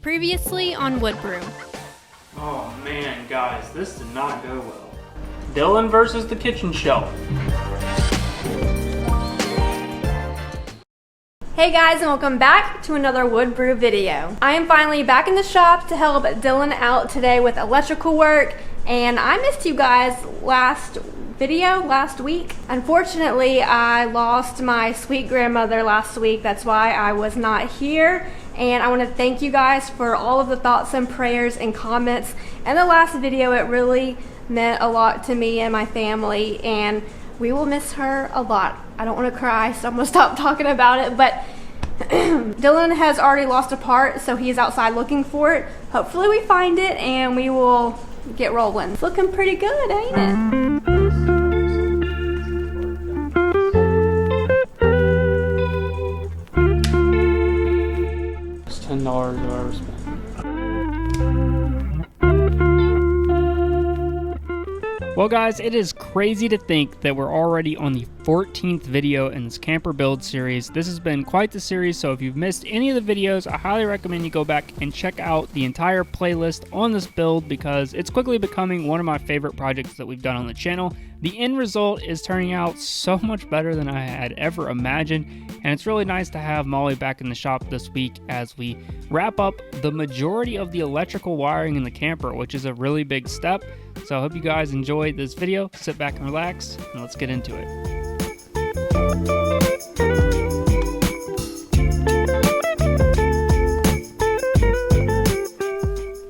Previously on Woodbrew. Oh man, guys, this did not go well. Dylan versus the kitchen shelf. Hey guys, and welcome back to another Woodbrew video. I am finally back in the shop to help Dylan out today with electrical work, and I missed you guys last week. Unfortunately, I lost my sweet grandmother last week. That's why I was not here. And I want to thank you guys for all of the thoughts and prayers and comments in the last video. It really meant a lot to me and my family, and we will miss her a lot. I don't want to cry, so I'm going to stop talking about it, but Dylan has already lost a part, so he's outside looking for it. Hopefully we find it and we will get rolling. It's looking pretty good, ain't it? $10 I've ever spent. Well guys, it is crazy to think that we're already on the 14th video in this camper build series. This has been quite the series, so if you've missed any of the videos, I highly recommend you go back and check out the entire playlist on this build because it's quickly becoming one of my favorite projects that we've done on the channel. The end result is turning out so much better than I had ever imagined, and it's really nice to have Molly back in the shop this week as we wrap up the majority of the electrical wiring in the camper, which is a really big step. So I hope you guys enjoyed this video. Sit back and relax, and let's get into it.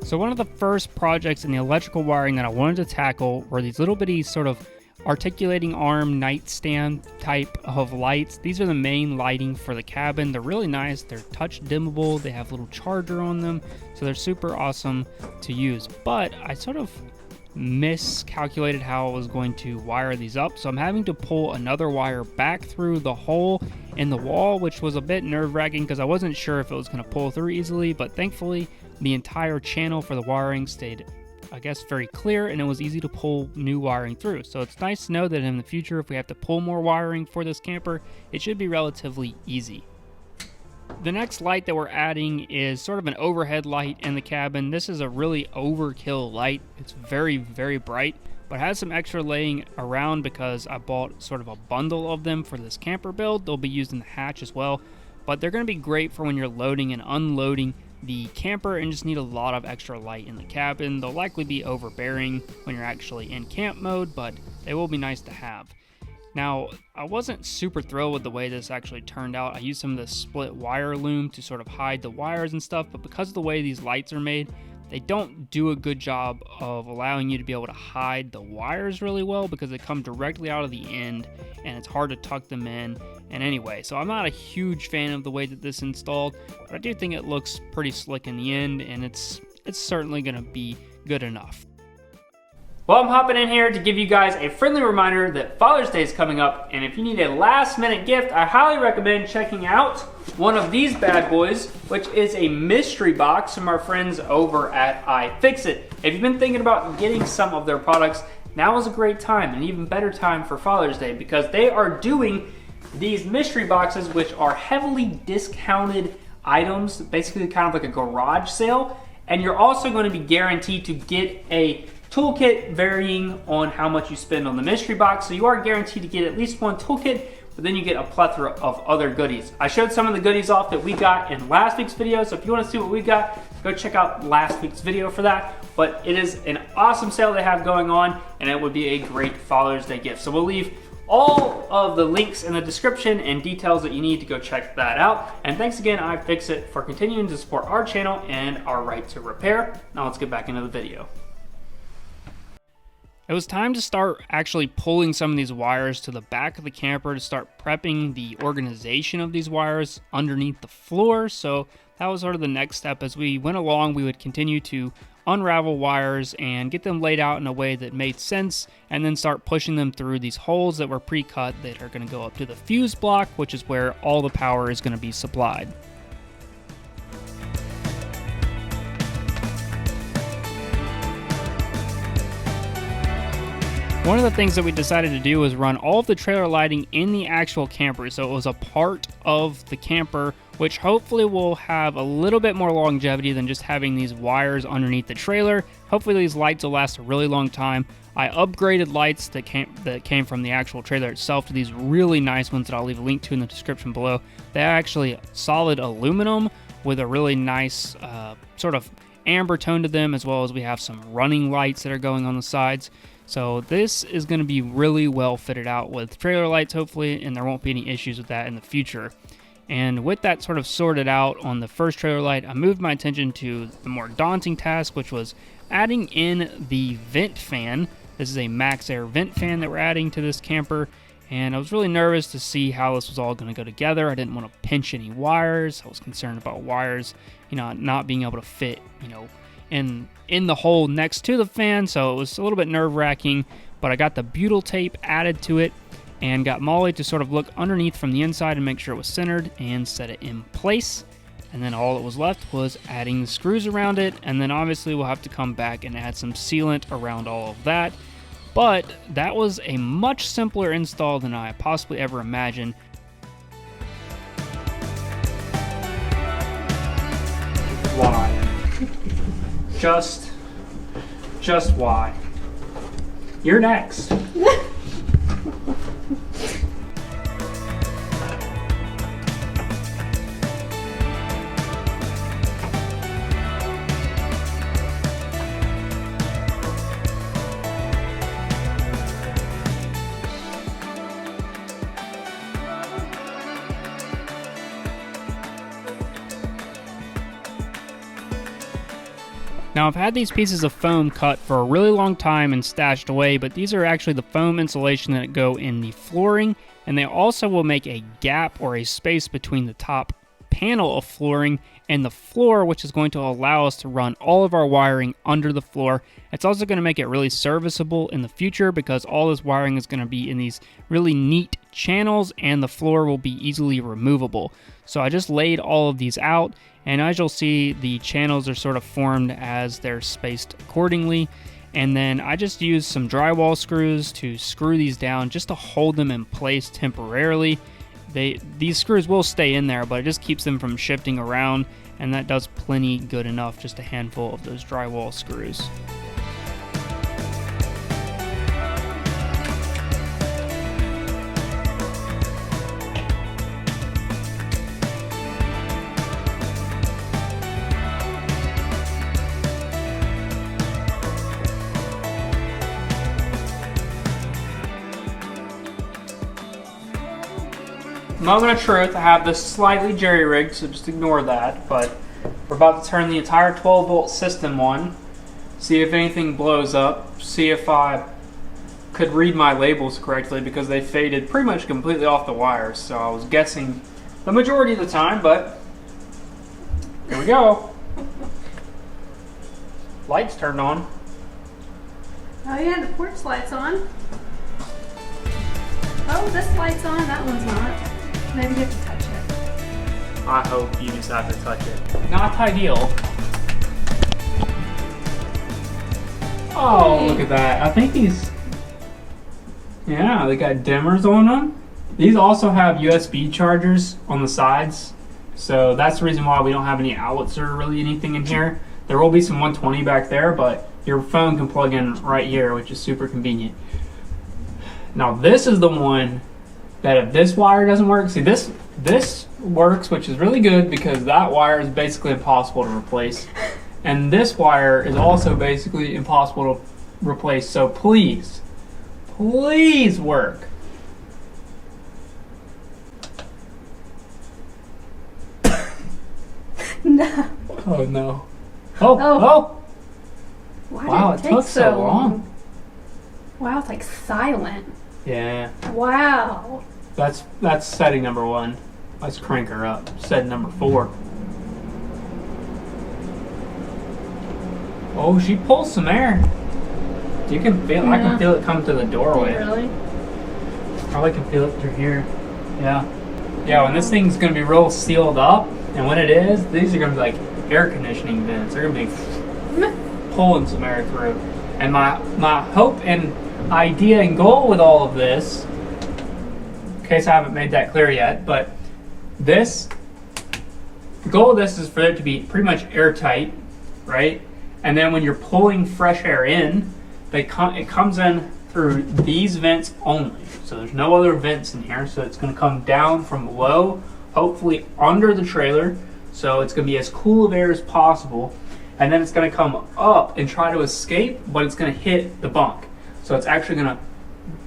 So one of the first projects in the electrical wiring that I wanted to tackle were these little bitty sort of articulating arm nightstand type of lights. These are the main lighting for the cabin. They're really nice. They're touch dimmable. They have a little charger on them, so they're super awesome to use. But I sort of miscalculated how I was going to wire these up, so I'm having to pull another wire back through the hole in the wall, which was a bit nerve-wracking because I wasn't sure if it was going to pull through easily, but thankfully the entire channel for the wiring stayed, I guess, very clear, and it was easy to pull new wiring through. So it's nice to know that in the future, if we have to pull more wiring for this camper, it should be relatively easy. The next light that we're adding is sort of an overhead light in the cabin. This is a really overkill light. It's very, very bright, but has some extra laying around because I bought sort of a bundle of them for this camper build. They'll be used in the hatch as well, but they're going to be great for when you're loading and unloading the camper and just need a lot of extra light in the cabin. They'll likely be overbearing when you're actually in camp mode, but they will be nice to have. Now, I wasn't super thrilled with the way this actually turned out. I used some of the split wire loom to sort of hide the wires and stuff, but because of the way these lights are made, they don't do a good job of allowing you to be able to hide the wires really well because they come directly out of the end and it's hard to tuck them in. And anyway, so I'm not a huge fan of the way that this installed, but I do think it looks pretty slick in the end, and it's certainly going to be good enough. Well, I'm hopping in here to give you guys a friendly reminder that Father's Day is coming up, and if you need a last minute gift, I highly recommend checking out one of these bad boys, which is a mystery box from our friends over at iFixit. If you've been thinking about getting some of their products, now is a great time, an even better time for Father's Day, because they are doing these mystery boxes, which are heavily discounted items, basically kind of like a garage sale, and you're also going to be guaranteed to get a toolkit varying on how much you spend on the mystery box. So you are guaranteed to get at least one toolkit, but then you get a plethora of other goodies. I showed some of the goodies off that we got in last week's video, so if you want to see what we got, go check out last week's video for that. But it is an awesome sale they have going on, and it would be a great Father's Day gift. So we'll leave all of the links in the description and details that you need to go check that out. And thanks again, iFixit, for continuing to support our channel and our right to repair. Now let's get back into the video. It was time to start actually pulling some of these wires to the back of the camper to start prepping the organization of these wires underneath the floor. So that was sort of the next step. As we went along, we would continue to unravel wires and get them laid out in a way that made sense, and then start pushing them through these holes that were pre-cut that are going to go up to the fuse block, which is where all the power is going to be supplied. One of the things that we decided to do was run all of the trailer lighting in the actual camper, so it was a part of the camper, which hopefully will have a little bit more longevity than just having these wires underneath the trailer. Hopefully these lights will last a really long time. I upgraded lights that came from the actual trailer itself to these really nice ones that I'll leave a link to in the description below. They're actually solid aluminum with a really nice sort of amber tone to them, as well as we have some running lights that are going on the sides. So this is going to be really well fitted out with trailer lights, hopefully, and there won't be any issues with that in the future. And with that sort of sorted out on the first trailer light, I moved my attention to the more daunting task, which was adding in the vent fan. This is a Max Air vent fan that we're adding to this camper, and I was really nervous to see how this was all going to go together. I didn't want to pinch any wires. I was concerned about wires, not being able to fit, in the hole next to the fan, so it was a little bit nerve-wracking, but I got the butyl tape added to it and got Molly to sort of look underneath from the inside and make sure it was centered and set it in place. And then all that was left was adding the screws around it, and then obviously we'll have to come back and add some sealant around all of that. But that was a much simpler install than I possibly ever imagined. Why? Just why? You're next. Now I've had these pieces of foam cut for a really long time and stashed away, but these are actually the foam insulation that go in the flooring, and they also will make a gap or a space between the top panel of flooring and the floor, which is going to allow us to run all of our wiring under the floor. It's also going to make it really serviceable in the future because all this wiring is going to be in these really neat channels and the floor will be easily removable. So I just laid all of these out, and as you'll see, the channels are sort of formed as they're spaced accordingly. And then I just used some drywall screws to screw these down just to hold them in place temporarily. These screws will stay in there, but it just keeps them from shifting around, and that does plenty good enough, just a handful of those drywall screws. Moment of truth, I have this slightly jerry-rigged, so just ignore that, but we're about to turn the entire 12-volt system on, see if anything blows up, see if I could read my labels correctly, because they faded pretty much completely off the wires, so I was guessing the majority of the time, but here we go. Lights turned on. Oh yeah, the porch light's on. Oh, this light's on, that one's not. Maybe you have to touch it. I hope you just have to touch it. Not ideal. Oh, look at that. I think these... Yeah, they got dimmers on them. These also have USB chargers on the sides. So that's the reason why we don't have any outlets or really anything in here. There will be some 120 back there, but your phone can plug in right here, which is super convenient. Now this is the one that if this wire doesn't work, see this works, which is really good because that wire is basically impossible to replace. And this wire is also basically impossible to replace, so please work. No. Oh no. Oh. Why Wow, did it took so long. Wow, it's like silent. Yeah. Wow. That's setting number 1. Let's crank her up. Setting number 4. Oh, she pulls some air. You can feel. I can feel it come to the doorway. Really? Probably can feel it through here. Yeah. Yeah. When this thing's gonna be real sealed up, and when it is, these are gonna be like air conditioning vents. They're gonna be pulling some air through. And my hope and idea and goal with all of this, in case I haven't made that clear yet, but the goal of this is for it to be pretty much airtight, right? And then when you're pulling fresh air in, it comes in through these vents only. So there's no other vents in here, so it's going to come down from below, hopefully under the trailer, so it's going to be as cool of air as possible, and then it's going to come up and try to escape, but it's going to hit the bunk. So it's actually going to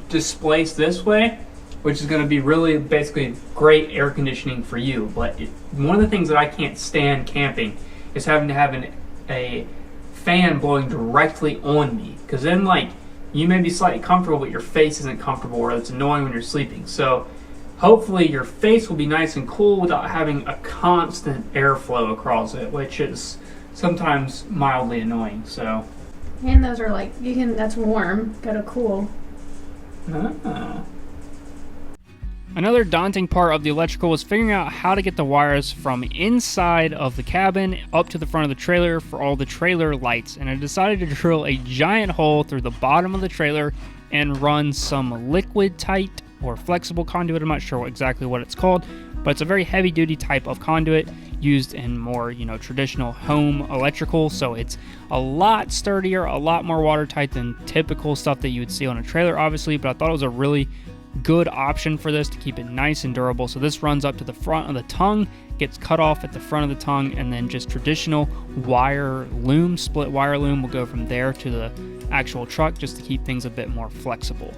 displace this way, which is going to be really basically great air conditioning for you. But one of the things that I can't stand camping is having to have a fan blowing directly on me, because then like you may be slightly comfortable but your face isn't comfortable, or it's annoying when you're sleeping. So hopefully your face will be nice and cool without having a constant airflow across it, which is sometimes mildly annoying. So, and those are like, that's warm, gotta cool. Another daunting part of the electrical was figuring out how to get the wires from inside of the cabin up to the front of the trailer for all the trailer lights. And I decided to drill a giant hole through the bottom of the trailer and run some liquid tight or flexible conduit. I'm not sure exactly what it's called, but it's a very heavy duty type of conduit used in more, traditional home electrical. So it's a lot sturdier, a lot more watertight than typical stuff that you would see on a trailer, obviously, but I thought it was a really good option for this to keep it nice and durable. So this runs up to the front of the tongue, gets cut off at the front of the tongue, and then just traditional wire loom, split wire loom, will go from there to the actual truck just to keep things a bit more flexible.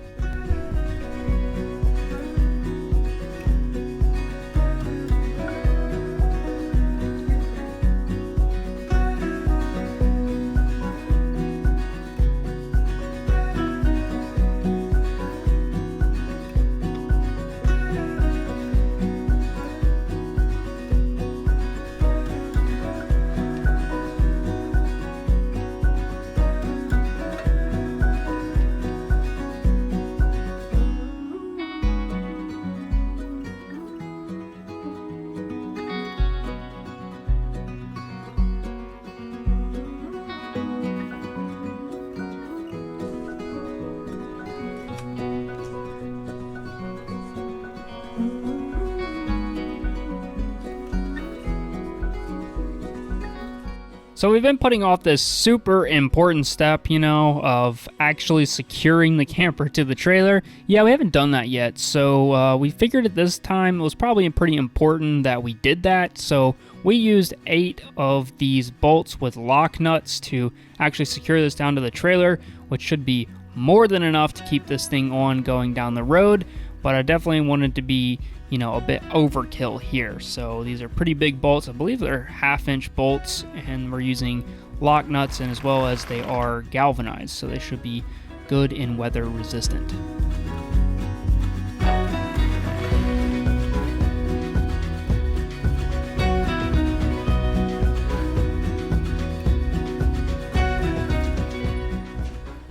So we've been putting off this super important step, of actually securing the camper to the trailer. Yeah, we haven't done that yet, so we figured at this time it was probably pretty important that we did that. So we used 8 of these bolts with lock nuts to actually secure this down to the trailer, which should be more than enough to keep this thing on going down the road. But I definitely wanted to be, a bit overkill here. So these are pretty big bolts. I believe they're 1/2-inch bolts, and we're using lock nuts, and as well as they are galvanized, so they should be good and weather resistant.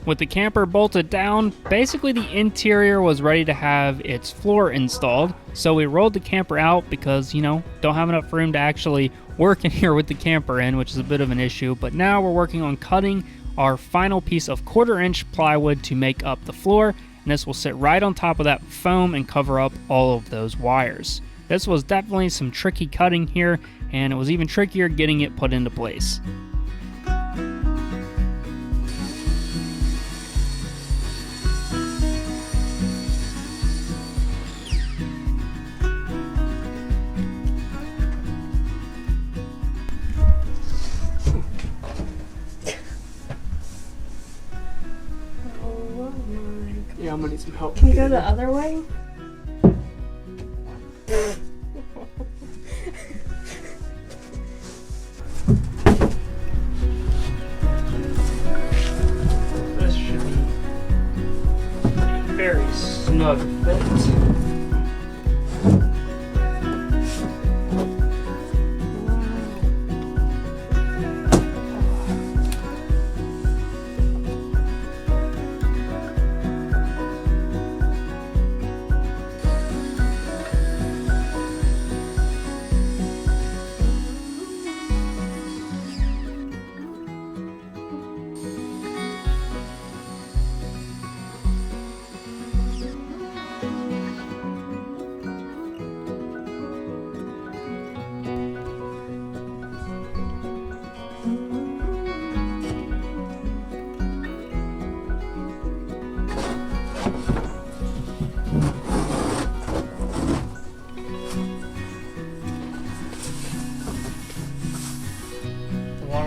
With the camper bolted down, basically the interior was ready to have its floor installed. So we rolled the camper out because, don't have enough room to actually work in here with the camper in, which is a bit of an issue. But now we're working on cutting our final piece of 1/4-inch plywood to make up the floor. And this will sit right on top of that foam and cover up all of those wires. This was definitely some tricky cutting here, and it was even trickier getting it put into place. Yeah, I'm gonna need some help. Can you go the other way? This should be a very snug fit.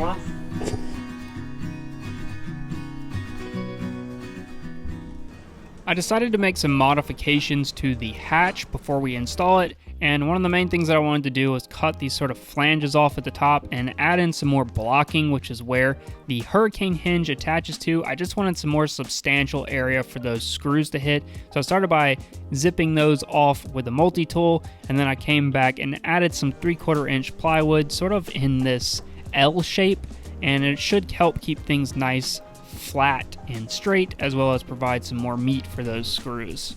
camera. I decided to make some modifications to the hatch before we install it, and one of the main things that I wanted to do was cut these sort of flanges off at the top and add in some more blocking, which is where the hurricane hinge attaches to. I just wanted some more substantial area for those screws to hit, so I started by zipping those off with a multi-tool, and then I came back and added some 3/4 inch plywood sort of in this L shape, and it should help keep things nice, flat and straight, as well as provide some more meat for those screws.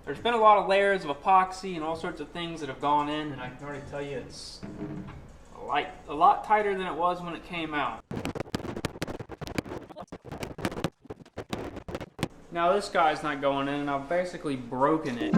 There's been a lot of layers of epoxy and all sorts of things that have gone in, and I can already tell you it's a lot tighter than it was when it came out. Now this guy's not going in, and I've basically broken it.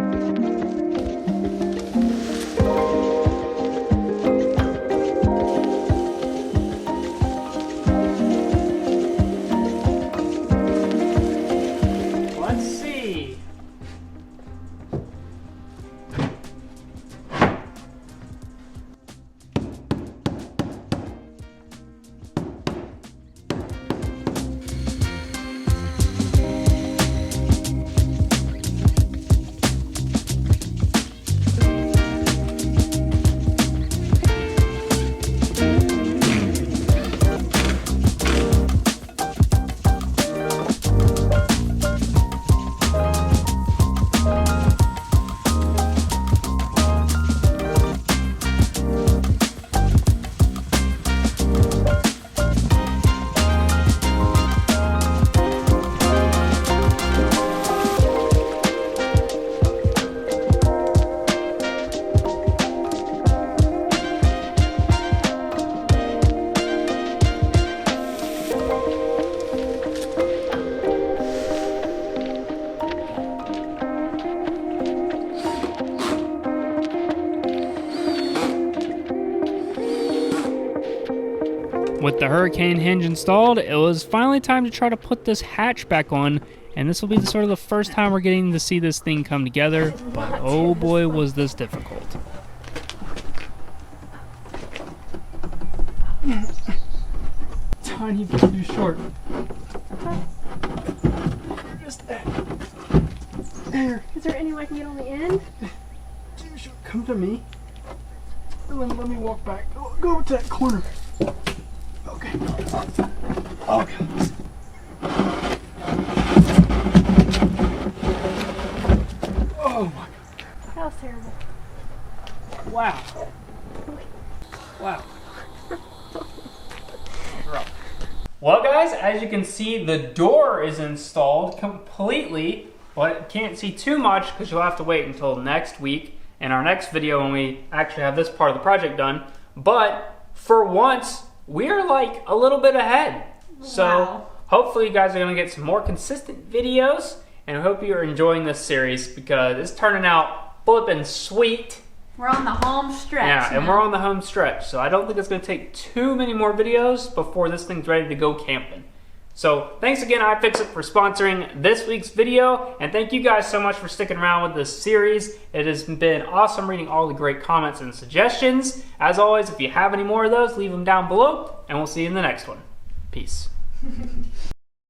With the hurricane hinge installed, it was finally time to try to put this hatch back on, and this will be sort of the first time we're getting to see this thing come together, but oh boy was this difficult. Tiny bit too short. Just that. There. Is there any way I can get on the end? Too short. Come to me. Let me walk back. Go to that corner. Okay. Okay. Oh my God. That was terrible. Wow. Wow. Well guys, as you can see, the door is installed completely, but can't see too much because you'll have to wait until next week in our next video when we actually have this part of the project done. But for once, we're like a little bit ahead. Wow. So hopefully you guys are going to get some more consistent videos, and I hope you're enjoying this series because it's turning out flippin' sweet. We're on the home stretch. Yeah, now. and we're on the home stretch. So I don't think it's going to take too many more videos before this thing's ready to go camping. So thanks again, iFixit, for sponsoring this week's video. And thank you guys so much for sticking around with this series. It has been awesome reading all the great comments and suggestions. As always, if you have any more of those, leave them down below. And we'll see you in the next one. Peace.